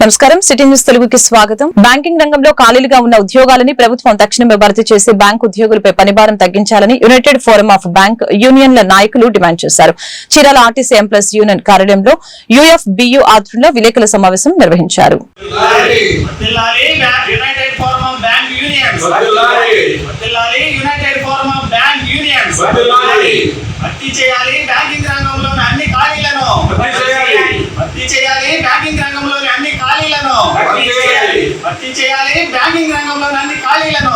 నమస్కారం city news తెలుగుకి స్వాగతం. బ్యాంకింగ్ రంగంలో ఖాళీలుగా ఉన్న ఉద్యోగాలని ప్రభుత్వం తక్షణమే భర్తీ చేసి బ్యాంకు ఉద్యోగులపై పనిభారం తగ్గించాలని యునైటెడ్ ఫోరం ఆఫ్ బ్యాంక్ యూనియన్ల నాయకులు డిమాండ్ చేశారు. చీరాల ఆర్టీసీ ఎంప్లస్ యూనియన్ కార్యాలయంలో యూఎఫ్బియు ఆధ్వర్యంలో విలేకరుల సమావేశం నిర్వహించారు. భర్తీ చేయాలి బ్యాంకింగ్ రంగంలోని అన్ని ఖాళీలను భర్తీ చేయాలి బ్యాంకింగ్ రంగంలోని అన్ని ఖాళీలను భర్తీ చేయాలి బ్యాంకింగ్ రంగంలోని అన్ని ఖాళీలను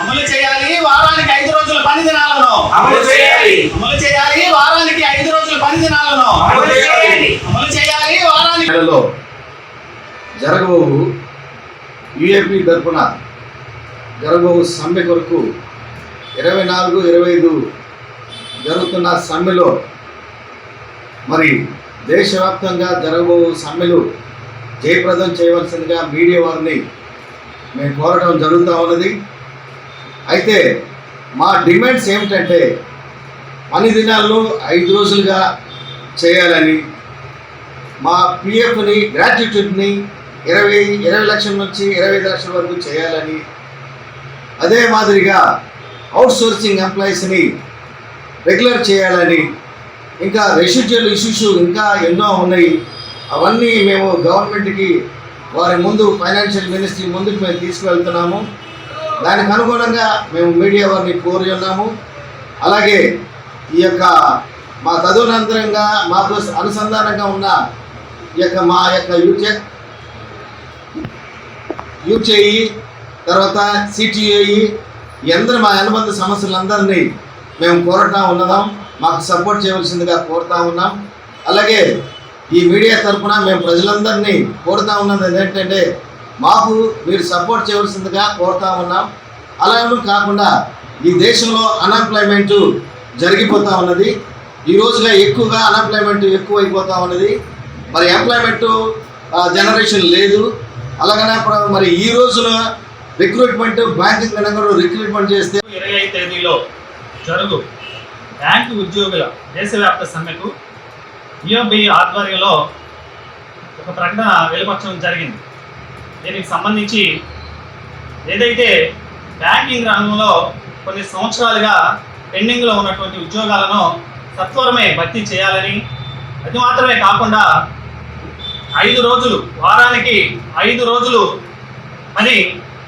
అమలు చేయాలి వారానికి 5 రోజుల పని దినాలను అమలు చేయాలి వారానికి 5 రోజుల పని దినాలను అమలు చేయాలి వారానికి జరగబోవు యూఏపీ తరఫున జరగబోవు సమ్మె కొరకు 24-25 జరుగుతున్న సమ్మెలో మరి దేశవ్యాప్తంగా జరగబోవు సమ్మెలు జయప్రదం చేయవలసిందిగా మీడియా వారిని మేము కోరడం జరుగుతూ ఉన్నది. అయితే మా డిమాండ్స్ ఏమిటంటే పని దినాల్లో 5 రోజులుగా చేయాలని, మా పిఎఫ్ని గ్రాట్యుటీని 20 లక్షల నుంచి 25 లక్షల వరకు చేయాలని, అదే మాదిరిగా అవుట్సోర్సింగ్ ఎంప్లాయీస్ని రెగ్యులర్ చేయాలని, ఇంకా రెసిడ్యువల్ ఇష్యూస్ ఇంకా ఎన్నో ఉన్నాయి. అవన్నీ మేము గవర్నమెంట్కి వారి ముందు ఫైనాన్షియల్ మినిస్ట్రీ ముందుకు మేము తీసుకువెళ్తున్నాము. దానికి అనుగుణంగా మేము మీడియా వారిని కోరి ఉన్నాము. అలాగే ఈ యొక్క మా తదనంతరంగా మాకు అనుసంధానంగా ఉన్న ఈ యొక్క మా యొక్క యూచేఈ తర్వాత సిటిఏఈ ఈ అందరూ మా అనుబంధ సమస్యలందరినీ మేము కోరుతా ఉన్నదాం. మాకు సపోర్ట్ చేయవలసిందిగా కోరుతా ఉన్నాం. అలాగే ఈ మీడియా తరఫున మేము ప్రజలందరినీ కోరుతా ఉన్నది ఏంటంటే మాకు మీరు సపోర్ట్ చేయవలసిందిగా కోరుతా ఉన్నాం. అలాగే కాకుండా ఈ దేశంలో అన్ఎంప్లాయ్మెంట్ జరిగిపోతూ ఉన్నది. ఈ రోజుగా ఎక్కువగా అన్ఎంప్లాయ్మెంట్ ఎక్కువైపోతూ ఉన్నది. మరి ఎంప్లాయ్మెంట్ జనరేషన్ లేదు. అలాగనే మరి ఈ రోజున రిక్రూట్మెంట్ బ్యాంకింగ్ రంగంలో రిక్రూట్మెంట్ చేస్తే 25 తేదీలో జరుగు బ్యాంకు ఉద్యోగుల దేశవ్యాప్త సమ్మెకు యూఎఫ్బియు ఆధ్వర్యంలో ఒక ప్రకటన వెలువచ్చడం జరిగింది. దీనికి సంబంధించి ఏదైతే బ్యాంకింగ్ రంగంలో కొన్ని సంవత్సరాలుగా పెండింగ్లో ఉన్నటువంటి ఉద్యోగాలను సత్వరమే భర్తీ చేయాలని, అది మాత్రమే కాకుండా 5 రోజులు వారానికి 5 రోజులు పని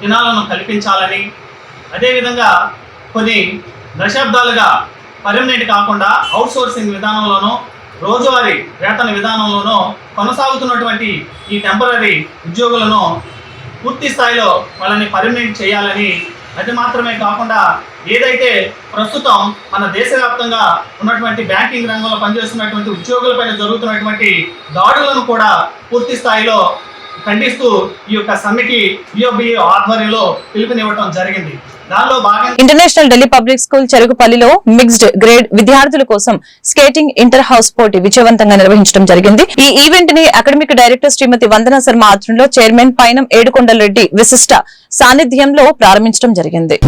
దినాలను కల్పించాలని, అదేవిధంగా కొన్ని దశాబ్దాలుగా పర్మనెంట్ కాకుండా అవుట్సోర్సింగ్ విధానంలోనూ రోజువారీ వేతన విధానంలోనూ కొనసాగుతున్నటువంటి ఈ టెంపరీ ఉద్యోగులను పూర్తి స్థాయిలో వాళ్ళని పర్మనెంట్ చేయాలని, అది మాత్రమే కాకుండా ఏదైతే ప్రస్తుతం మన దేశవ్యాప్తంగా ఉన్నటువంటి బ్యాంకింగ్ రంగంలో పనిచేస్తున్నటువంటి ఉద్యోగులపైన జరుగుతున్నటువంటి దాడులను కూడా పూర్తి స్థాయిలో ఖండిస్తూ ఈ యొక్క సమ్మెకి యూఎఫ్బియు ఆధ్వర్యంలో పిలుపునివ్వడం జరిగింది. దానిలో భాగంగా ఇంటర్నేషనల్ ఢిల్లీ పబ్లిక్ స్కూల్ చెరుకుపల్లిలో మిక్స్డ్ గ్రేడ్ విద్యార్థుల కోసం స్కేటింగ్ ఇంటర్ హౌస్ పోటీ విజయవంతంగా నిర్వహించడం జరిగింది. ఈ ఈవెంట్ ని అకాడమిక్ డైరెక్టర్ శ్రీమతి వందన శర్మ ఆధ్వర్యంలో చైర్మన్ పైనం ఏడుకొండలరెడ్డి విశిష్ట సాన్నిధ్యంలో ప్రారంభించడం జరిగింది.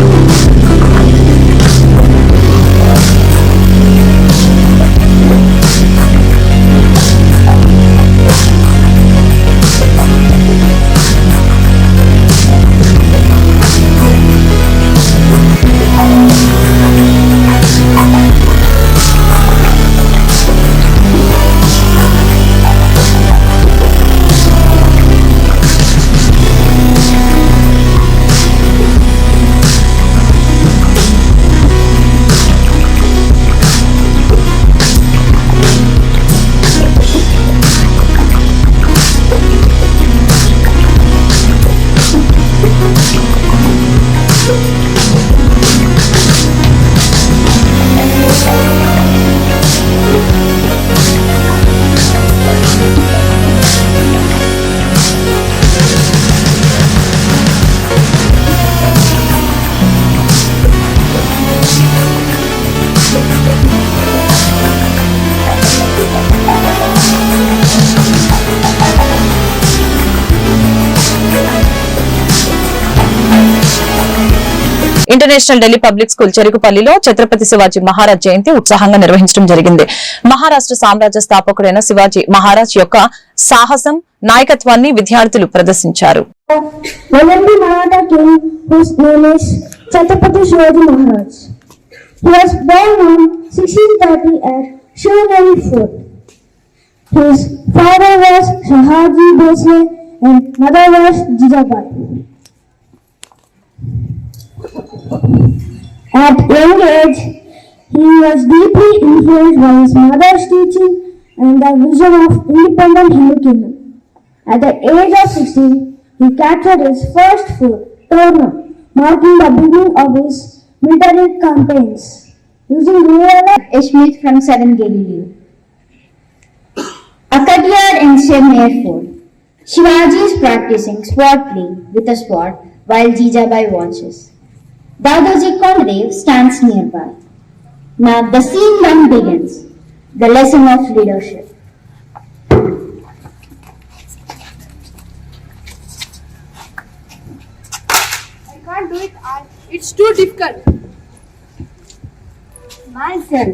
ఇంటర్నేషనల్ ఢిల్లీ పబ్లిక్ స్కూల్ చెరుకుపల్లిలో ఛత్రపతి శివాజీ మహారాజ్ జయంతి ఉత్సాహంగా నిర్వహించడం జరిగింది. మహారాష్ట్ర సామ్రాజ్య స్థాపకుడైన శివాజీ మహారాజ్ యొక్క సాహసం, నాయకత్వాన్ని విద్యార్థులు ప్రదర్శించారు. Legendary Maratha king whose name is Chhatrapati Shivaji Maharaj. He was born on 1630 at Shivneri Fort. His father was Shahaji Bhosle and mother was Jijabai. At young age, he was deeply influenced by his mother's teaching and the vision of independent Hindu kingdom. At the age of 16, he captured his first fort, Torna, marking the beginning of his military campaigns. Using rural Smith from Southern Galilee. A courtyard in Shivneri Fort. Shivaji is practicing sword play with a sword while Jijabai watches. Dadaji Kondev stands nearby. Now the scene then begins, the lesson of leadership. I can't do it. It's too difficult. Myself.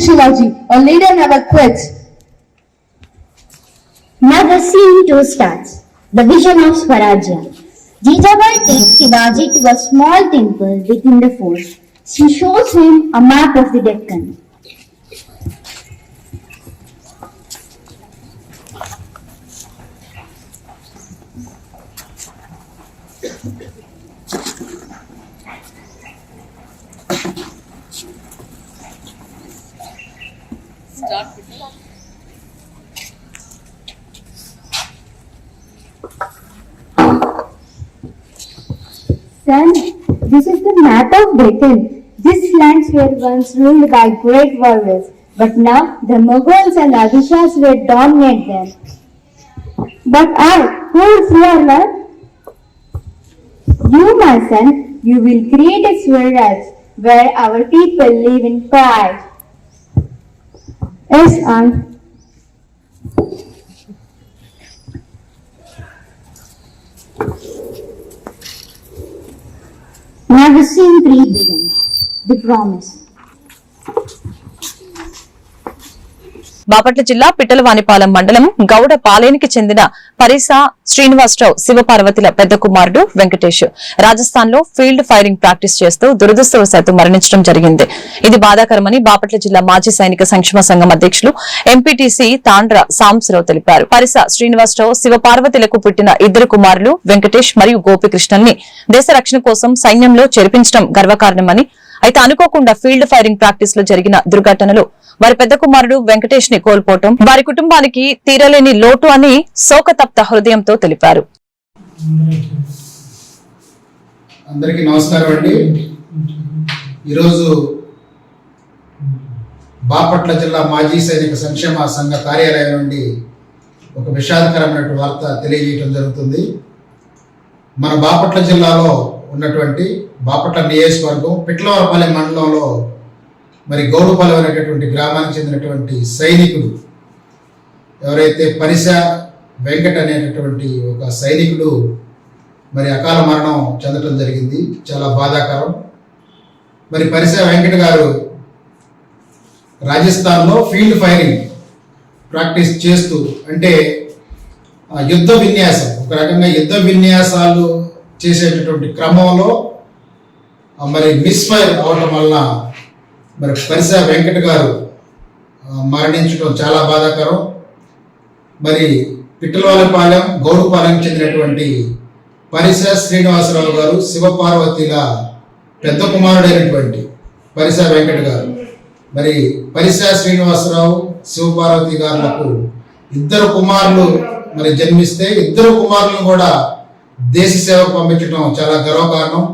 Shivaji, a leader never quits. Now the scene 2 starts, the vision of Swarajya. Jijabai takes Shivaji to a small temple within the fort. She shows him a map of the Deccan. Son, this is the map of Deccan. These lands were once ruled by great warriors, but now the Mughals and Avishas will dominate them. But who will fear love? You, my son, you will create a Swaraj where our people live in pride. Yes, aunt. Now the scene 3 begins, the promise. Bapatla జిల్లా పిట్టలవానిపాలెం మండలం గౌడ పాలేనికి చెందిన పరిసా శ్రీనివాసరావు శివపార్వతిల పెద్ద కుమారుడు వెంకటేష్ రాజస్థాన్ లో field firing practice చేస్తూ దురదృష్టవశాత్తు మరణించడం జరిగింది. ఇది బాధాకరమని బాపట్ల జిల్లా మాజీ సైనిక సంక్షేమ సంఘం అధ్యక్షులు ఎంపీటీసీ తాండ్ర సాంబశివరావు తెలిపారు. పరిసా శ్రీనివాసరావు శివపార్వతిలకు పుట్టిన 2 కుమారులు వెంకటేష్ మరియు గోపికృష్ణన్ని దేశ రక్షణ కోసం సైన్యంలో చేర్పించడం గర్వకారణమని, అయితే అనుకోకుండా ఫీల్డ్ ఫైరింగ్ ప్రాక్టీస్ లో జరిగిన దుర్ఘటనలో వారి పెద్ద కుమారుడు వెంకటేష్ ని కోల్పోవటం వారి కుటుంబానికి తీరలేని లోటు అని శోకతప్త హృదయంతో తెలిపారు. అందరికీ నమస్కారం అండి. ఈరోజు బాపట్ల జిల్లా మాజీ సైనిక సంక్షేమ సంఘ కార్యాలయం నుండి ఒక విషాదకరమైన వార్త తెలియజేయడం జరుగుతుంది. మన బాపట్ల జిల్లాలో ఉన్నటువంటి బాపట్ల నియోజకవర్గం పిట్లవారిపాలెం మండలంలో మరి గౌడుపాలెం అనేటటువంటి గ్రామానికి చెందినటువంటి సైనికుడు ఎవరైతే పరిసా వెంకట అనేటటువంటి ఒక సైనికుడు మరి అకాల మరణం చెందడం జరిగింది. చాలా బాధాకరం. మరి పరిసా వెంకట గారు రాజస్థాన్లో ఫీల్డ్ ఫైరింగ్ ప్రాక్టీస్ చేస్తూ, అంటే యుద్ధ విన్యాసం, ఒక రకంగా యుద్ధ విన్యాసాలు చేసేటటువంటి క్రమంలో మరి మిస్ఫైర్ అవటం వలన మరి పరిసా వెంకట గారు మరణించడం చాలా బాధాకరం. మరి పిట్టలవానిపాలెం గౌడుపాలెంకి చెందినటువంటి పరిసా శ్రీనివాసరావు గారు శివపార్వతిల పెద్ద కుమారుడైనటువంటి పరిసా వెంకట గారు, మరి పరిసా శ్రీనివాసరావు శివపార్వతి గారులకు 2 కుమారులు మరి జన్మిస్తే 2 కుమారులను కూడా దేశ సేవకు పంపించడం చాలా గర్వకారణం.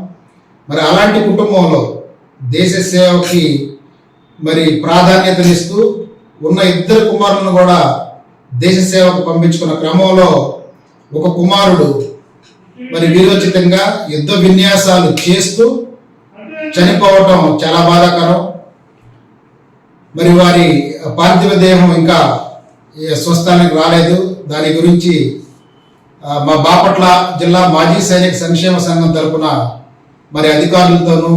మరి అలాంటి కుటుంబంలో దేశ సేవకి మరి ప్రాధాన్యతనిస్తూ ఉన్న 2 కుమారులను కూడా దేశ సేవకు పంపించుకున్న క్రమంలో ఒక కుమారుడు మరి వీరోచితంగా యుద్ధ విన్యాసాలు చేస్తూ చనిపోవటం చాలా బాధాకరం. మరి వారి పార్థివ దేహం ఇంకా స్వస్థానానికి రాలేదు. దాని గురించి మా బాపట్ల జిల్లా మాజీ సైనిక సంక్షేమ సంఘం తరపున మరి అధికారులతోనూ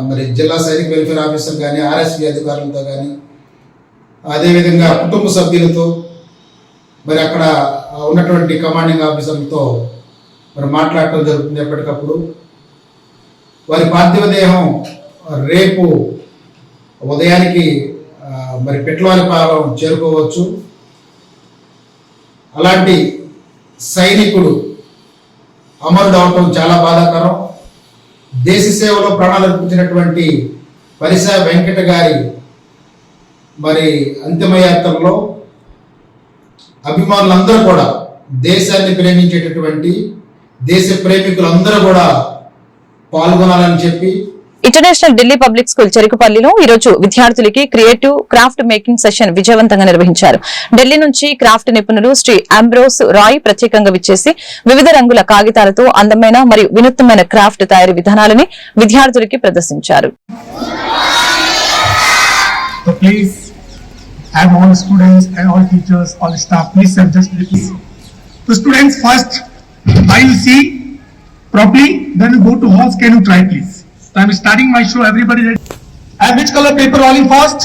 మరి జిల్లా సైనిక వెల్ఫేర్ ఆఫీసర్ కానీ ఆర్ఎస్పీ అధికారులతో కానీ అదేవిధంగా కుటుంబ సభ్యులతో మరి అక్కడ ఉన్నటువంటి కమాండింగ్ ఆఫీసర్లతో మరి మాట్లాడటం జరుగుతుంది ఎప్పటికప్పుడు. వారి పార్థివ దేహం రేపు ఉదయానికి మరి పెట్లవారిపాలెం చేరుకోవచ్చు. అలాంటి సైనికుడు అమరుడు అవటం చాలా బాధాకరం. దేశ సేవలో ప్రాణాలు అర్పించినటువంటి పరిసా వెంకట గారి మరి అంతిమయాత్రలో అభిమానులందరూ కూడా, దేశాన్ని ప్రేమించేటటువంటి దేశ ప్రేమికులందరూ కూడా పాల్గొనాలని చెప్పి ఇంటర్నేషనల్ ఢిల్లీ పబ్లిక్ స్కూల్ చెరుకుపల్లిలో ఈ రోజు విద్యార్థులకి క్రియేటివ్ క్రాఫ్ట్ మేకింగ్ సెషన్ విజయవంతంగా నిర్వహించారు. ఢిల్లీ నుంచి క్రాఫ్ట్ నిపుణులు శ్రీ అంబ్రోస్ రాయ్ ప్రత్యేకంగా విచ్చేసి వివిధ రంగుల కాగితాలతో అందమైన మరియు వినూత్నమైన క్రాఫ్ట్ తయారీ విధానాలని విద్యార్థులకి ప్రదర్శించారు. Properly, then you go to halls. Can you try, please? So I am starting my show. Everybody ready? And which color paper rolling first?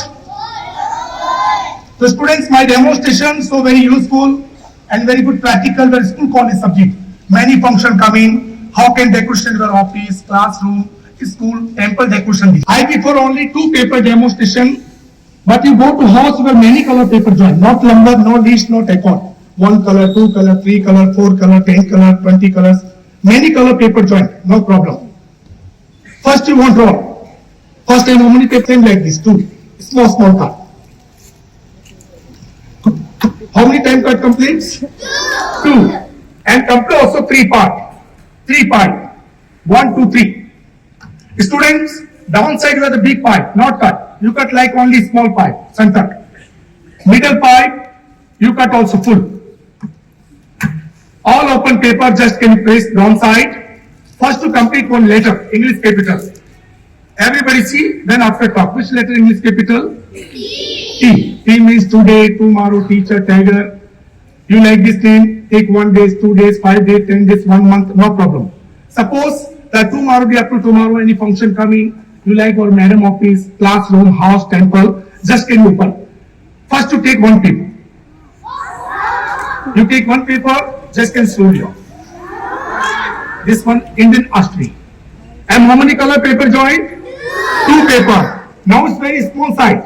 So students, my demonstration so very useful and very good practical. Where school call is subject. Many function coming. How can decoration your office, classroom, school, temple decoration? I prefer only 2 paper demonstration, but you go to halls where many color paper join. Not lumber, no leash, no tackle. 1 color, 2 color, 3 color, 4 color, 10 color, 20 colors. Many color paper join, no problem. First you want roll. First time how many paper like this? 2. Small cut. How many time cut completes? 2. And complete also 3 part. 3 part. 1, 2, 3. Students, downside were the big part, not cut. You cut like only small part, center. Middle part, you cut also full. All open paper just can be placed downside. First to complete one letter, English capital. Everybody see, then after talk. Which letter English capital? T. T means today, tomorrow, teacher, tiger. You like this name, take 1 day, 2 days, 5 days, 10 days, 1 month, no problem. Suppose that tomorrow, day after tomorrow, any function coming, you like our madam office, classroom, house, temple, just can open. First you take 1 paper. You take 1 paper, just can slowly off. This one Indian Ashtree. And how many color paper joined? 2 paper. Now it's very small size.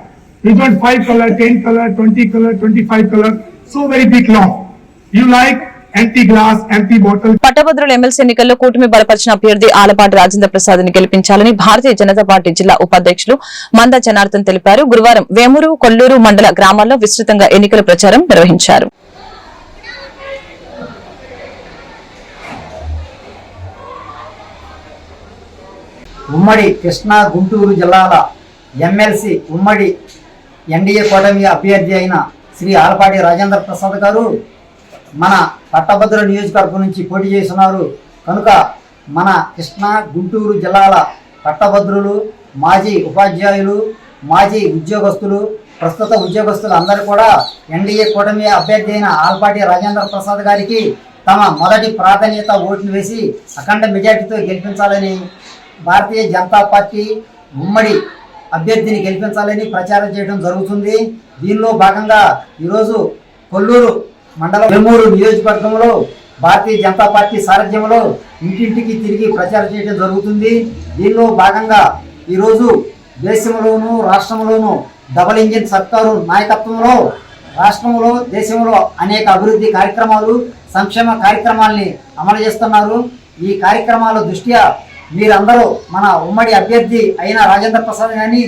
You join 5 color, 10 color, 20 color, 25 color. So very big long. You like empty glass, empty bottle. పట్టభద్రుల MLC ఎన్నికల్లో కూటమి బలపరిచిన అభ్యర్థి ఆలపాటి రాజేంద్ర ప్రసాద్ ని గెలిపించాలని Bharatiya Janata party జిల్లా ఉపాధ్యక్షులు మంద జనార్దన్ తెలిపారు. గురువారం వేమూరు, కొల్లూరు మండల గ్రామాల్లో విస్తృతంగా ఎన్నికల ప్రచారం నిర్వహించారు. ఉమ్మడి కృష్ణా, గుంటూరు జిల్లాల ఎమ్మెల్సీ ఉమ్మడి ఎన్డీఏ కూటమి అభ్యర్థి అయిన శ్రీ ఆలపాటి రాజేంద్ర ప్రసాద్ గారు మన పట్టభద్రుల నియోజకవర్గం నుంచి పోటీ చేస్తున్నారు. కనుక మన కృష్ణా, గుంటూరు జిల్లాల పట్టభద్రులు, మాజీ ఉపాధ్యాయులు, మాజీ ఉద్యోగస్తులు, ప్రస్తుత ఉద్యోగస్తులు అందరూ కూడా ఎన్డీఏ కూటమి అభ్యర్థి అయిన ఆలపాటి రాజేంద్ర ప్రసాద్ గారికి తమ మొదటి ప్రాధాన్యత ఓటును వేసి అఖండ మెజార్టీతో గెలిపించాలని భారతీయ జనతా పార్టీ ఉమ్మడి అభ్యర్థిని గెలిపించాలని ప్రచారం చేయడం జరుగుతుంది. దీనిలో భాగంగా ఈరోజు కొల్లూరు మండలం వేమూరు నియోజకవర్గంలో భారతీయ జనతా పార్టీ సారథ్యంలో ఇంటింటికి తిరిగి ప్రచారం చేయడం జరుగుతుంది. దీనిలో భాగంగా ఈరోజు దేశంలోనూ రాష్ట్రంలోనూ డబుల్ ఇంజిన్ సర్కారు నాయకత్వంలో రాష్ట్రంలో దేశంలో అనేక అభివృద్ధి కార్యక్రమాలు, సంక్షేమ కార్యక్రమాల్ని అమలు చేస్తున్నారు. ఈ కార్యక్రమాల దృష్ట్యా మీరందరూ మన ఉమ్మడి అభ్యర్థి అయిన రాజేంద్ర ప్రసాద్ గారిని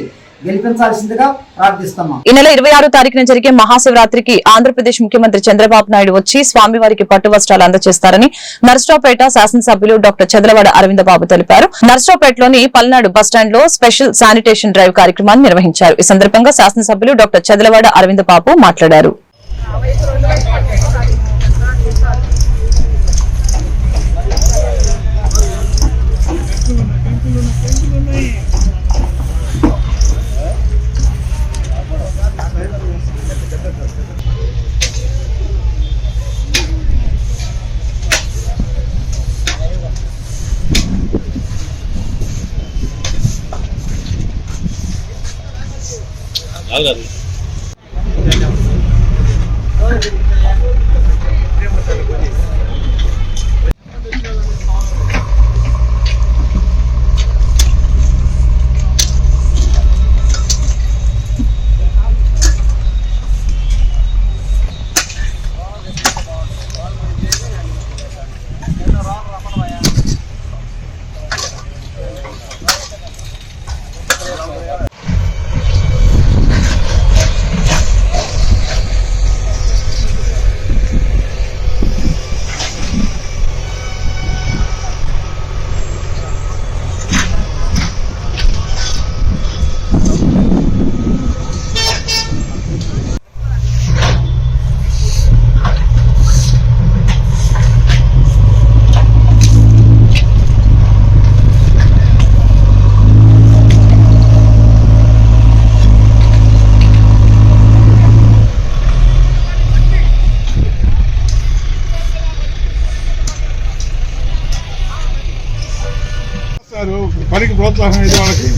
గెలిపించాల్సిందిగా ప్రార్థిస్తున్నాం. ఈ నెల 26వ తారీఖున జరిగే మహాశివరాత్రికి ఆంధ్రప్రదేశ్ ముఖ్యమంత్రి చంద్రబాబు నాయుడు వచ్చి స్వామివారికి పట్టు వస్త్రాలు అందజేస్తారని నర్సరావుపేట శాసనసభ్యులు డాక్టర్ చదలవాడ అరవిందబాబు తెలిపారు. నర్సరావుపేటలోని పల్నాడు బస్టాండ్ లో స్పెషల్ శానిటేషన్ డ్రైవ్ కార్యక్రమాన్ని నిర్వహించారు. ఈ సందర్భంగా శాసనసభ్యులు డాక్టర్ చదలవాడ అరవిందబాబు మాట్లాడారు. పనికి ప్రోత్సాహం ఇది వాళ్ళకి,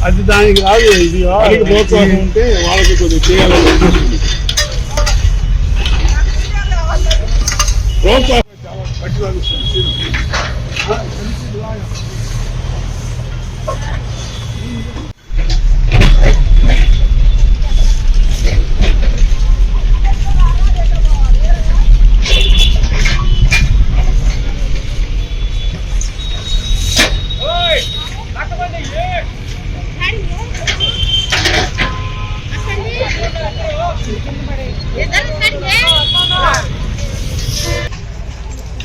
అది దానికి రాదు. ఇది పనికి ప్రోత్సాహం ఉంటే వాళ్ళకి కొద్దిగా చేయాలని అనిపిస్తుంది. ప్రోత్సాహం చాలా గట్టిగా అనిపిస్తుంది.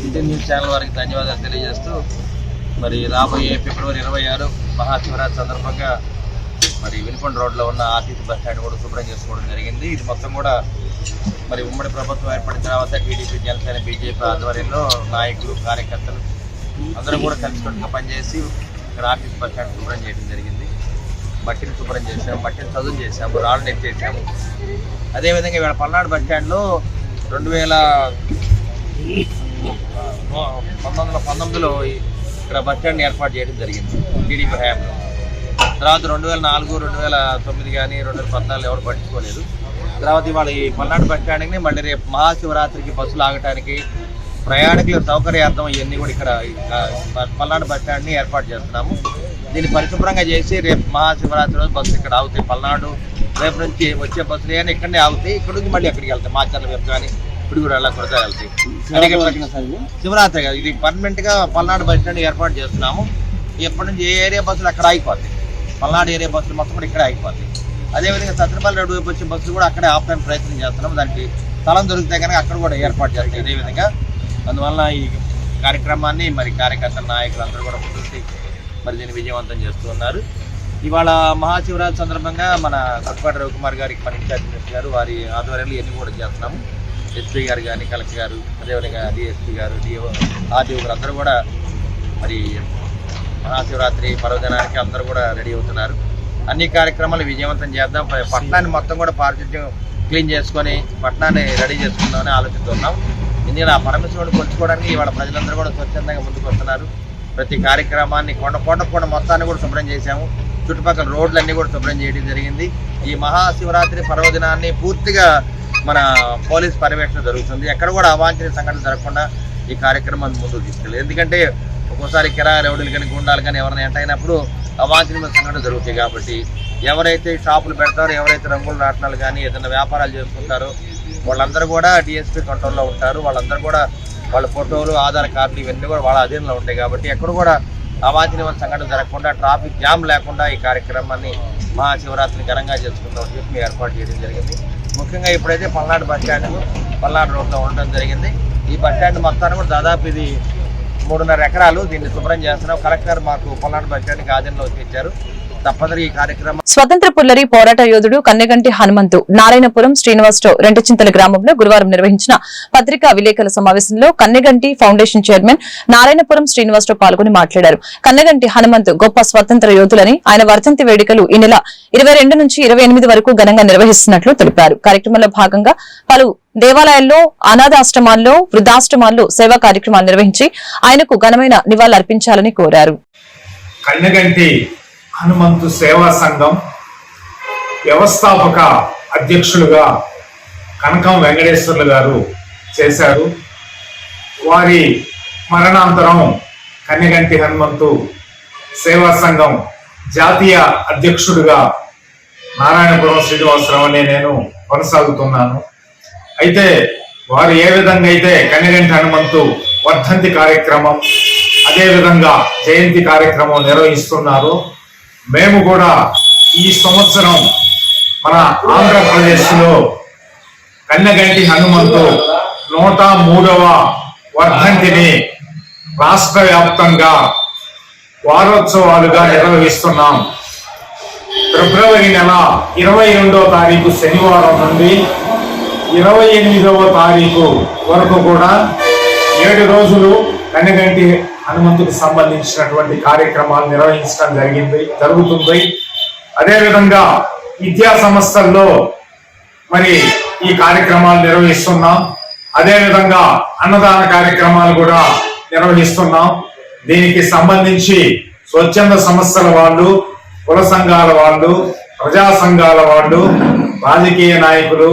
ఇండియన్ న్యూస్ ఛానల్ వారికి ధన్యవాదాలు తెలియజేస్తూ, మరి రాబోయే ఫిబ్రవరి 26 మహాశివరాత్రి సందర్భంగా మరి వినుకొండ రోడ్లో ఉన్న ఆర్టీసీ బస్ స్టాండ్ కూడా శుభ్రం చేసుకోవడం జరిగింది. ఇది మొత్తం కూడా మరి ఉమ్మడి ప్రభుత్వం ఏర్పడిన తర్వాత టీడీపీ, జనసేన, బీజేపీ ఆధ్వర్యంలో నాయకులు, కార్యకర్తలు అందరూ కూడా కలిసికట్టుగా పనిచేసి ఇక్కడ ఆర్టీసీ బస్ స్టాండ్ శుభ్రం చేయడం జరిగింది. మట్టిని శుభ్రం చేసాము, మట్టిని చదువు చేసాము, రాళ్ళు ఎత్తేసాము. అదేవిధంగా ఇవాళ పల్నాడు బస్ స్టాండ్లో 2019లో ఇక్కడ బస్ స్టాండ్ ఏర్పాటు చేయడం జరిగింది టీడీపీ హయాంలో. తర్వాత 2004, 2009 కానీ 2014 ఎవరు పట్టించుకోలేదు. తర్వాత ఇవాళ ఈ పల్నాడు బస్ స్టాండ్ని మళ్ళీ రేపు మహాశివరాత్రికి బస్సులు ఆగటానికి, ప్రయాణికుల సౌకర్యార్థం ఇవన్నీ కూడా ఇక్కడ పల్నాడు బస్ స్టాండ్ని ఏర్పాటు చేస్తున్నాము. దీన్ని పరిశుభ్రంగా చేసి రేపు మహాశివరాత్రి రోజు బస్సులు ఇక్కడ ఆగుతాయి. పల్నాడు రేపు నుంచి వచ్చే బస్సులు కానీ ఇక్కడనే ఆగుతాయి. ఇక్కడ నుంచి మళ్ళీ అక్కడికి వెళ్తాయి. మాచర్ల వైపు కానీ ఇప్పుడు కూడా అలా కొడతా వెళ్తాయి. శివరాత్రి కాదు, ఇది పర్మనెంట్గా పల్నాడు బస్ స్టాండ్ ఏర్పాటు చేస్తున్నాము. ఎప్పటి నుంచి ఏ ఏరియా బస్సులు అక్కడ ఆగిపోతాయి. పల్నాడు ఏరియా బస్సులు మొత్తం కూడా ఇక్కడ ఆగిపోతాయి. అదేవిధంగా సత్రపల్లి రోడ్డు వైపు వచ్చే బస్సులు కూడా అక్కడే ఆపడానికి ప్రయత్నం చేస్తున్నాము. దానికి స్థలం దొరికితే కనుక అక్కడ కూడా ఏర్పాటు చేస్తాయి. అదేవిధంగా అందువల్ల ఈ కార్యక్రమాన్ని మరి కార్యకర్తల నాయకులు అందరూ కూడా ముందుండి మరి దీన్ని విజయవంతం చేస్తూ ఉన్నారు. ఇవాళ మహాశివరాత్రి సందర్భంగా మన కొత్తపాటి రవికుమార్ గారికి మన ఇన్ఛార్జ్ మినిస్టర్ గారు వారి ఆధ్వర్యంలో ఇవన్నీ కూడా చేస్తున్నాము. ఎస్పీ గారు కానీ, కలెక్టర్ గారు, అదేవిధంగా డిఎస్పీ గారు, డిఓ, ఆర్టీఓ గారు అందరూ కూడా మరి మహాశివరాత్రి పర్వదినానికి అందరూ కూడా రెడీ అవుతున్నారు. అన్ని కార్యక్రమాలు విజయవంతం చేద్దాం. పట్టణాన్ని మొత్తం కూడా పారిశుద్ధ్యం క్లీన్ చేసుకొని పట్టణాన్ని రెడీ చేసుకుందామని ఆలోచిస్తున్నాం. ఎందుకంటే ఆ పరమేశ్వరుడు కొలుచుకోవడానికి ఇవాళ ప్రజలందరూ కూడా స్వచ్ఛందంగా ముందుకు వస్తున్నారు. ప్రతి కార్యక్రమాన్ని కొండ మొత్తాన్ని కూడా శుభ్రం చేశాము. చుట్టుపక్కల రోడ్లన్నీ కూడా శుభ్రం చేయడం జరిగింది. ఈ మహాశివరాత్రి పర్వదినాన్ని పూర్తిగా మన పోలీస్ పర్యవేక్షణ జరుగుతుంది. ఎక్కడ కూడా అవాంఛనీయ సంఘటన జరగకుండా ఈ కార్యక్రమాన్ని ముందుకు తీసుకెళ్ళారు. ఎందుకంటే ఒక్కోసారి కిరాయి రౌడీలు కానీ, గుండాలు కానీ ఎవరైనా ఎంటర్ అయినప్పుడు అవాంఛనీయ సంఘటన జరుగుతాయి. కాబట్టి ఎవరైతే షాపులు పెడతారో, ఎవరైతే రంగుల రాట్నాలు కానీ ఏదైనా వ్యాపారాలు చేసుకుంటారో వాళ్ళందరూ కూడా డిఎస్పీ కంట్రోల్లో ఉంటారు. వాళ్ళందరూ కూడా వాళ్ళ ఫోటోలు, ఆధార్ కార్డులు ఇవన్నీ కూడా వాళ్ళ అధీనంలో ఉంటాయి. కాబట్టి ఎక్కడ కూడా అవాంఛనీయ సంఘటన జరగకుండా, ట్రాఫిక్ జామ్ లేకుండా ఈ కార్యక్రమాన్ని మహాశివరాత్రిని ఘనంగా చేసుకుందామని చెప్పి ఏర్పాటు చేయడం జరిగింది. ముఖ్యంగా ఇప్పుడైతే పల్నాడు బస్ స్టాండ్ పల్నాడు రోడ్లో ఉండడం జరిగింది. ఈ బస్ స్టాండ్ మొత్తాన్ని కూడా దాదాపు ఇది 3.5 ఎకరాలు దీన్ని శుభ్రం చేస్తున్నాం. కలెక్టర్ మాకు పల్నాడు బస్ స్టాండ్కి ఆధీనంలోకి ఇచ్చారు. తప్పనిసరి ఈ కార్యక్రమం స్వతంత్ర పుల్లరి పోరాట యోధుడు కన్నెగంటి హనుమంతు నారాయణపురం శ్రీనివాసరావు రెంటచింతల గ్రామంలో గురువారం నిర్వహించిన పత్రికా విలేకరుల సమావేశంలో కన్నెగంటి ఫౌండేషన్ చైర్మన్ నారాయణపురం శ్రీనివాసరావు పాల్గొని మాట్లాడారు. కన్నెగంటి హనుమంతు గొప్ప స్వతంత్ర యోధులని, ఆయన వర్ధంతి వేడుకలు ఈ నెల 22 నుంచి 28 వరకు ఘనంగా నిర్వహిస్తున్నట్లు తెలిపారు. కార్యక్రమంలో భాగంగా పలు దేవాలయాల్లో, అనాథాశ్రమాల్లో, వృద్ధాశ్రమాల్లో సేవా కార్యక్రమాలు నిర్వహించి ఆయనకు ఘనమైన నివాళులర్పించాలని కోరారు. కన్నెగంటి హనుమంతు సేవా సంఘం వ్యవస్థాపక అధ్యక్షులుగా కనకం వెంకటేశ్వర్లు గారు చేశారు. వారి మరణాంతరం కన్యగంటి హనుమంతు సేవా సంఘం జాతీయ అధ్యక్షుడిగా నారాయణపురం శ్రీనివాసరావు అనే నేను కొనసాగుతున్నాను. అయితే వారు ఏ విధంగా అయితే కన్యగంటి హనుమంతు వర్ధంతి కార్యక్రమం అదేవిధంగా జయంతి కార్యక్రమం నిర్వహిస్తున్నారు, మేము కూడా ఈ సంవత్సరం మన ఆంధ్రప్రదేశ్లో కన్యగంటి హనుమంతు 103వ వర్ధంతిని రాష్ట్ర వ్యాప్తంగా వారోత్సవాలుగా నిర్వహిస్తున్నాం. ఫిబ్రవరి నెల 22వ తారీఖు శనివారం నుండి 28వ తారీఖు వరకు కూడా 7 రోజులు కన్యగంటి హనుమంతుకు సంబంధించినటువంటి కార్యక్రమాలు నిర్వహించడం జరుగుతుంది. అదేవిధంగా విద్యా సంస్థల్లో మరి ఈ కార్యక్రమాలు నిర్వహిస్తున్నాం. అదేవిధంగా అన్నదాన కార్యక్రమాలు కూడా నిర్వహిస్తున్నాం. దీనికి సంబంధించి స్వచ్ఛంద సంస్థల వాళ్ళు, కుల సంఘాల వాళ్ళు, ప్రజా సంఘాల వాళ్ళు, రాజకీయ నాయకులు,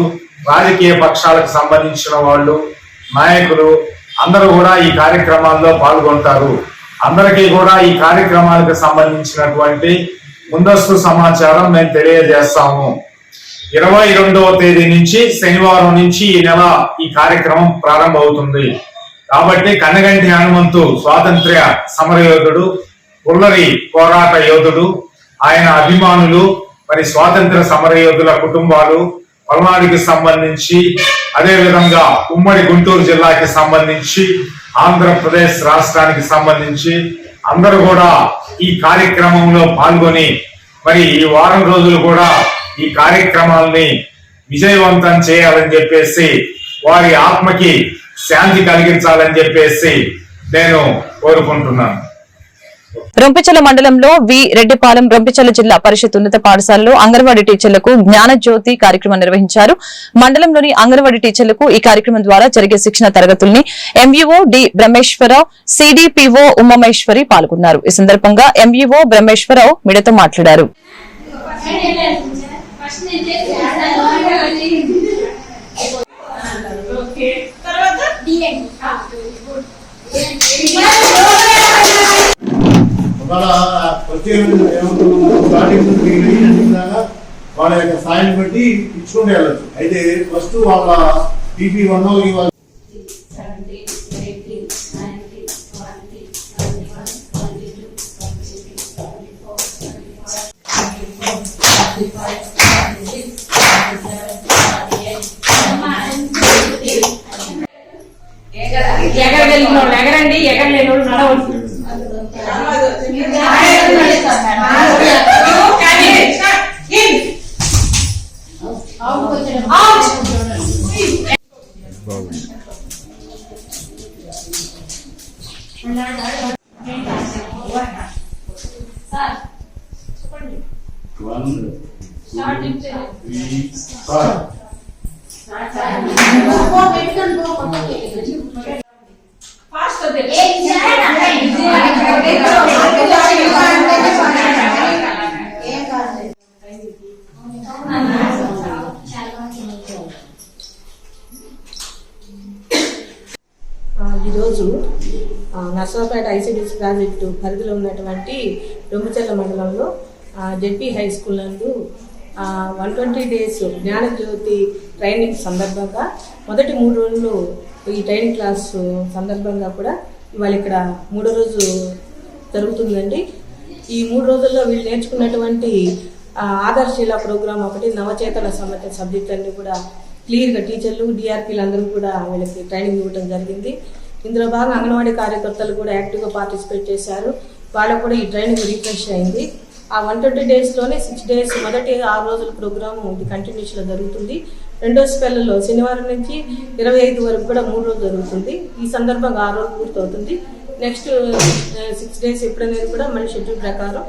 రాజకీయ పక్షాలకు సంబంధించిన వాళ్ళు, నాయకులు అందరూ కూడా ఈ కార్యక్రమాల్లో పాల్గొంటారు. అందరికీ కూడా ఈ కార్యక్రమాలకు సంబంధించినటువంటి ముందస్తు సమాచారం మేము తెలియజేస్తాము. 22వ తేదీ నుంచి శనివారం నుంచి ఈ నెల ఈ కార్యక్రమం ప్రారంభమవుతుంది. కాబట్టి కన్యగంటి హనుమంతు స్వాతంత్ర్య సమరయోధుడు, పుల్లరి పోరాట యోధుడు, ఆయన అభిమానులు, మరి స్వాతంత్ర్య సమరయోధుల కుటుంబాలు, పల్నాడుకి సంబంధించి అదేవిధంగా ఉమ్మడి గుంటూరు జిల్లాకి సంబంధించి ఆంధ్రప్రదేశ్ రాష్ట్రానికి సంబంధించి అందరూ కూడా ఈ కార్యక్రమంలో పాల్గొని మరి ఈ వారం రోజులు కూడా ఈ కార్యక్రమాల్ని విజయవంతం చేయాలని చెప్పేసి, వారి ఆత్మకి శాంతి కలిగించాలని చెప్పేసి నేను కోరుకుంటున్నాను. రొంపిచెల మండలంలో వి రెడ్డిపాలెం రొంపిచెల జిల్లా పరిషత్ ఉన్నత పాఠశాలలో అంగన్వాడీ టీచర్లకు జ్ఞానజ్యోతి కార్యక్రమం నిర్వహించారు. మండలంలోని అంగన్వాడీ టీచర్లకు ఈ కార్యక్రమం ద్వారా జరిగే శిక్షణ తరగతుల్ని MEO D Brahmeswara Rao, CDPO Umameshwari పాల్గొన్నారు. ఈ సందర్భంగా ఎంఈఓ బ్రహ్మేశ్వరరావు మీడియాతో మాట్లాడారు. వాళ్ళ యొక్క సాయం బట్టి ఇచ్చుకుంటే వెళ్ళచ్చు. అయితే ఫస్ట్ వాళ్ళ PP1 ఎగరండి, ఎగరలేని వాళ్ళు నడవచ్చు. ఈరోజు నర్సరావుపేట ఐసిడిసి ప్రాజెక్టు పరిధిలో ఉన్నటువంటి రొంపిచెల మండలంలో జెడ్పీ హై స్కూల్ నందు 120 days జ్ఞానజ్యోతి ట్రైనింగ్ సందర్భంగా మొదటి 3 రోజులు ఈ ట్రైనింగ్ క్లాసు సందర్భంగా కూడా ఇవాళ ఇక్కడ 3వ రోజు జరుగుతుందండి. ఈ 3 రోజుల్లో వీళ్ళు నేర్చుకున్నటువంటి ఆదర్శీల ప్రోగ్రామ్ ఒకటి, నవచేతన సమాజ సబ్జెక్ట్ అన్ని కూడా క్లియర్గా టీచర్లు, డిఆర్పీలు అందరూ కూడా వీళ్ళకి ట్రైనింగ్ ఇవ్వడం జరిగింది. ఇందులో భాగంగా అంగన్వాడీ కార్యకర్తలు కూడా యాక్టివ్గా పార్టిసిపేట్ చేశారు. వాళ్ళకు కూడా ఈ ట్రైనింగ్ రిఫ్రెష్ అయింది. ఆ 120 daysలోనే 6 days మొదటి 6 రోజుల ప్రోగ్రాము ఇది కంటిన్యూస్గా జరుగుతుంది. రెండో స్పెల్లో శనివారం నుంచి 25 వరకు కూడా 3 రోజులు జరుగుతుంది. ఈ సందర్భంగా 6 రోజులు పూర్తవుతుంది. నెక్స్ట్ 6 days ఎప్పుడనేది కూడా మన షెడ్యూల్ ప్రకారం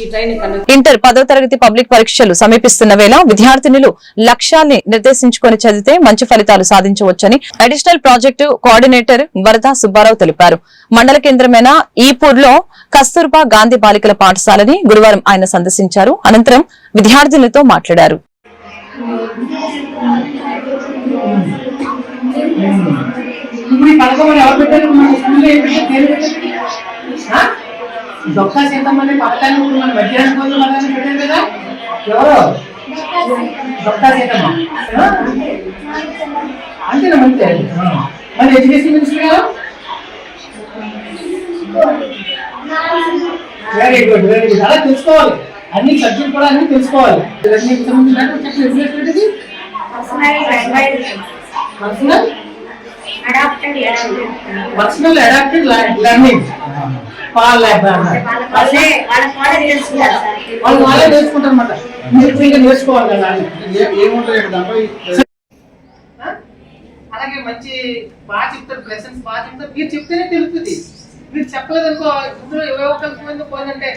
ఈ ట్రైనింగ్ కండక్ట్. ఇంటర్ 10వ తరగతి పబ్లిక్ పరీక్షలు సమీపిస్తున్న వేళ విద్యార్థినులు లక్ష్యాల్ని నిర్దేశించుకొని చదివితే మంచి ఫలితాలు సాధించవచ్చని అడిషనల్ ప్రాజెక్టు కోఆర్డినేటర్ వరద సుబ్బారావు తెలిపారు. మండల కేంద్రమైన ఈపూర్లో కస్తూర్బా గాంధీ బాలికల పాఠశాలని గురువారం ఆయన సందర్శించారు. అనంతరం విద్యార్థినులతో మాట్లాడారు. దొక్క సీతమ్మని పక్కన మన మధ్యాహ్నం భోజనం అలానే పెట్టారు కదా, ఎవరు దొక్క సీతమ్మ అంతేనా? మంచి మన ఎడ్యుకేషన్ మినిస్టర్ గారు వెరీ గుడ్ వెరీ గుడ్. అలా తెలుసుకోవాలి, అన్ని సబ్జెక్ట్ కూడా అన్ని తెలుసుకోవాలి. పర్సనల్ అడాప్టెడ్ లెర్నింగ్ వాళ్ళే నేర్చుకుంటారు అన్నమాట. మీరు నేర్చుకోవాలి కదా. అలాగే మంచి బాగా చెప్తారు, లెసన్స్ బాగా చెప్తారు. మీరు చెప్తేనే తెలుస్తుంది. మీరు చెప్పలేదు అనుకో, ఇందులో ఏవో కలిసిపోయిందో పోయిందంటే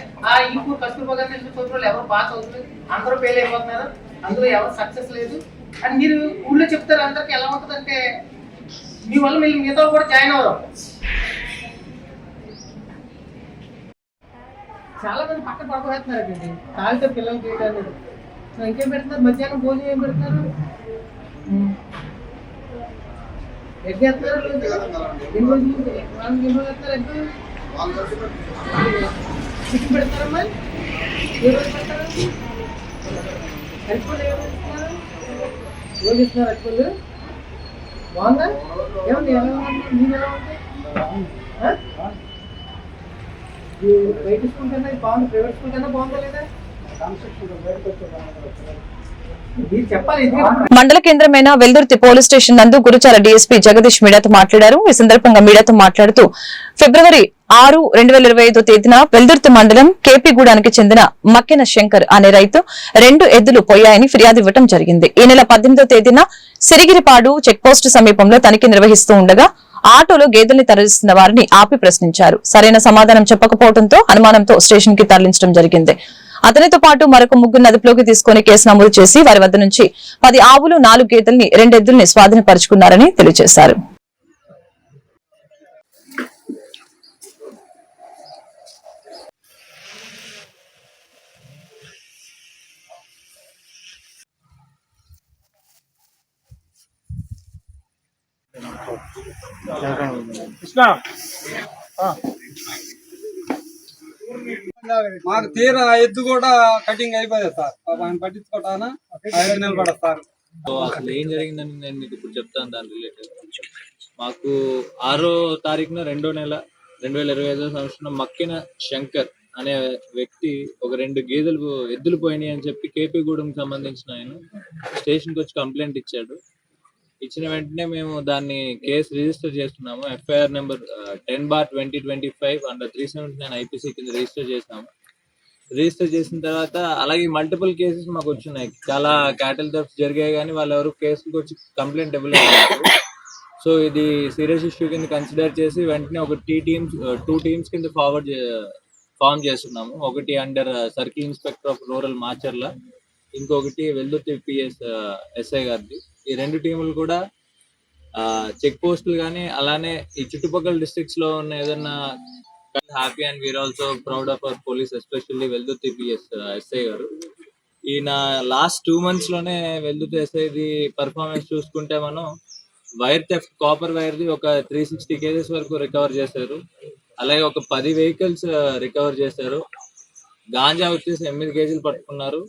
ఇప్పుడు కస్తూర్బా గాంధీ ఇన్స్టిట్యూట్ ఎవరు బాగా చదువుతుంది, అందరూ ఫెయిల్ అయిపోతున్నారు, అందులో ఎవరు సక్సెస్ లేదు అని మీరు ఊళ్ళో చెప్తారు. అందరికి ఎలా ఉంటుందంటే మీ వల్ల మీరు మిగతా కూడా జాయిన్ అవ్వరు. చాలా మంది పక్కన పడుకోవేస్తున్నారండి కాలితో పిల్లలు చేయడానికి. ఇంకేం పెడుతున్నారు? మధ్యాహ్నం భోజనం ఏం పెడతారు? ఎగ్ వేస్తున్నారు. ఎన్ని రోజులు వేస్తారు? Egg chicken పెడతారమ్మా? ఏ రోజు పెడతారు? అరటిపళ్ళు ఏమి ఇస్తున్నారు? రోజు ఇస్తున్నారు అరటిపళ్ళు. బాగుందా? ఏమండి ఎలా ఉంది? మీరు ఎలా ఉంది? బయట స్కూల్ కన్నా బాగుంది, ప్రైవేట్ స్కూల్ కన్నా బాగుందా లేదా? మండల కేంద్రమైన వెల్దుర్తి పోలీస్ స్టేషన్ నందు గురుచాల డీఎస్పీ జగదీష్ మీడియాతో మాట్లాడారు. ఈ సందర్భంగా మీడియాతో మాట్లాడుతూ ఫిబ్రవరి 6, 2025 తేదీన వెల్దుర్తి మండలం కేపీగూడానికి చెందిన మక్కెన శంకర్ అనే రైతు 2 ఎద్దులు పోయాయని ఫిర్యాదు ఇవ్వడం జరిగింది. ఈ నెల 18వ తేదీన సిరిగిరిపాడు చెక్పోస్టు సమీపంలో తనిఖీ నిర్వహిస్తూ ఉండగా ఆటోలో గేదెల్ని తరలిస్తున్న వారిని ఆపి ప్రశ్నించారు. సరైన సమాధానం చెప్పకపోవడంతో అనుమానంతో స్టేషన్ కి తరలించడం జరిగింది. అతనితో పాటు మరొక 3 అదుపులోకి తీసుకుని కేసు నమోదు చేసి వారి వద్ద నుంచి 10 ఆవులు, 4 గేదెల్ని, 2 ఎద్దుల్ని స్వాధీనపరుచుకున్నారని తెలియజేశారు. మాకు తీరా ఎద్దు కూడా కటింగ్ అయిపోయింది సార్. ఆయన పట్టించుకోవటానా నిలబడదు సార్. అసలు ఏం జరిగిందని నేను మీకు ఇప్పుడు చెప్తాను. దాని రిలేటెడ్ మాకు 6వ తారీఖున 2వ నెల 2025 సంవత్సరం మక్కిన శంకర్ అనే వ్యక్తి ఒక 2 ఎద్దులు పోయినాయి అని చెప్పి కేపీగూడెంకి సంబంధించిన ఆయన స్టేషన్కి వచ్చి కంప్లైంట్ ఇచ్చాడు. ఇచ్చిన వెంటనే మేము దాన్ని కేసు రిజిస్టర్ చేస్తున్నాము. ఎఫ్ఐఆర్ నెంబర్ 10/2025 అండర్ 379 ఐపీసీ కింద రిజిస్టర్ చేసాము. రిజిస్టర్ చేసిన తర్వాత అలాగే మల్టిపుల్ కేసెస్ మాకు వచ్చినాయి. చాలా క్యాటిల్ థెఫ్ట్స్ జరిగాయి కానీ వాళ్ళు ఎవరు కేసులకు వచ్చి కంప్లైంట్ ఇవ్వలేదు. సో ఇది సీరియస్ ఇష్యూ కింద కన్సిడర్ చేసి వెంటనే ఒక 2 టీమ్స్ కింద ఫామ్ చేస్తున్నాము. ఒకటి under circle inspector of rural Macherla, ఇంకొకటి వెల్దుర్తి పిఎస్ ఎస్ఐ గారిది. ఈ 2 టీములు కూడా చెక్ పోస్టులు కానీ అలానే ఈ చుట్టుపక్కల డిస్ట్రిక్ట్స్ లో ఉన్న ఏదన్నా happy and we're also proud of our police, especially Veldurthi PS SI గారు. ఈయన లాస్ట్ 2 months లోనే వెల్దుర్తి ఎస్ఐది పర్ఫార్మెన్స్ చూసుకుంటే మనం వైర్ థెఫ్ట్, కాపర్ వైర్ది ఒక 360 కేజెస్ వరకు రికవర్ చేశారు. అలాగే ఒక 10 vehicles రికవర్ చేశారు. గాంజా వచ్చేసి 8 kgs పట్టుకున్నారు.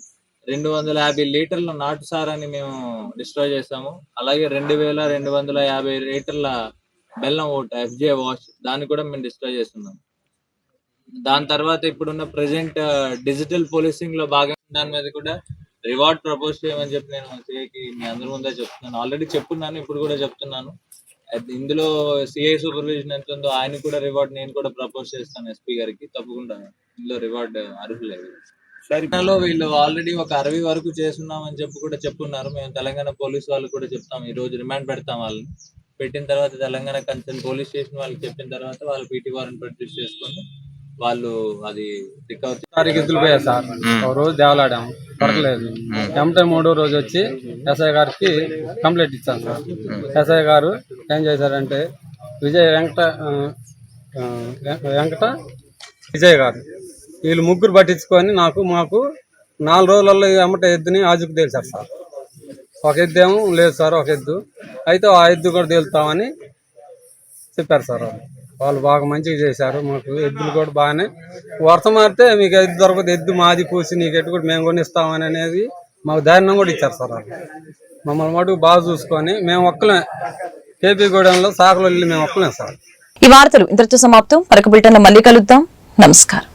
250 లీటర్ల నాటు సారాన్ని మేము డిస్ట్రాయ్ చేసాము. అలాగే 2250 లీటర్ల బెల్లం ఓట్ ఎఫ్జే వాష్ దాన్ని కూడా మేము డిస్ట్రాయ్ చేస్తున్నాం. దాని తర్వాత ఇప్పుడున్న ప్రెసెంట్ డిజిటల్ పోలీసింగ్ లో భాగంగా దాని మీద కూడా రివార్డ్ ప్రపోజ్ చేయమని చెప్పి నేను సిఐకి మీ అందరి ముందే చెప్తున్నాను. ఆల్రెడీ చెప్పున్నాను, ఇప్పుడు కూడా చెప్తున్నాను. ఇందులో సిఐ సూపర్విజన్ ఎంత ఉందో ఆయన కూడా రివార్డ్ నేను కూడా ప్రపోజ్ చేస్తాను ఎస్పీ గారికి. తప్పకుండా ఇందులో రివార్డ్ అర్హులేదు. తెలంగాణలో వీళ్ళు ఆల్రెడీ ఒక 60 వరకు చేస్తున్నాం అని చెప్పి కూడా చెప్పున్నారు. మేము తెలంగాణ పోలీసు వాళ్ళు కూడా చెప్తాం, ఈ రోజు రిమాండ్ పెడతాం వాళ్ళని. పెట్టిన తర్వాత తెలంగాణ కన్సర్న్ పోలీస్ స్టేషన్ వాళ్ళకి చెప్పిన తర్వాత వాళ్ళు పీటీ వారెంట్ ప్రొడ్యూస్ చేసుకొని వాళ్ళు అది రికవర్ ఎద్దులు పోయారు సార్. ఒక రోజు దేవలాడాము, దొరకలేదు. ఎమ్మటే 3వ రోజు వచ్చి ఎస్ఐ గారికి కంప్లైంట్ ఇచ్చాను సార్. ఎస్ఐ గారు ఏం చేశారంటే విజయ్ గారు వీళ్ళు ముగ్గురు పట్టించుకొని మాకు 4 రోజులలో ఎమ్మటే ఎద్దుని ఆజుకు తేల్చారు సార్. ఒక ఎద్దు ఏమో లేదు సార్, ఒక ఎద్దు అయితే ఆ ఎద్దు కూడా తేలుతామని చెప్పారు సార్. వాళ్ళు బాగా మంచిగా చేశారు. మాకు ఎద్దులు కూడా బాగానే వర్షం మారితే మీకు ఎద్దు దొరకదు, ఎద్దు మాది పూసి నీకు ఎట్టు కూడా మేము కొనిస్తామని అనేది మాకు ధైర్యం కూడా ఇచ్చారు సార్. వాళ్ళు మమ్మల్ని మటుకు బాగా చూసుకొని మేము ఒక్కలే కేపీ గూడెంలో సాకులు వెళ్ళి మేము ఒక్కలేం సార్. ఈ వార్తలు ఇంతటితో సమాప్తం. మరొక బులెటిన్లో మళ్ళీ కలుద్దాం. నమస్కారం.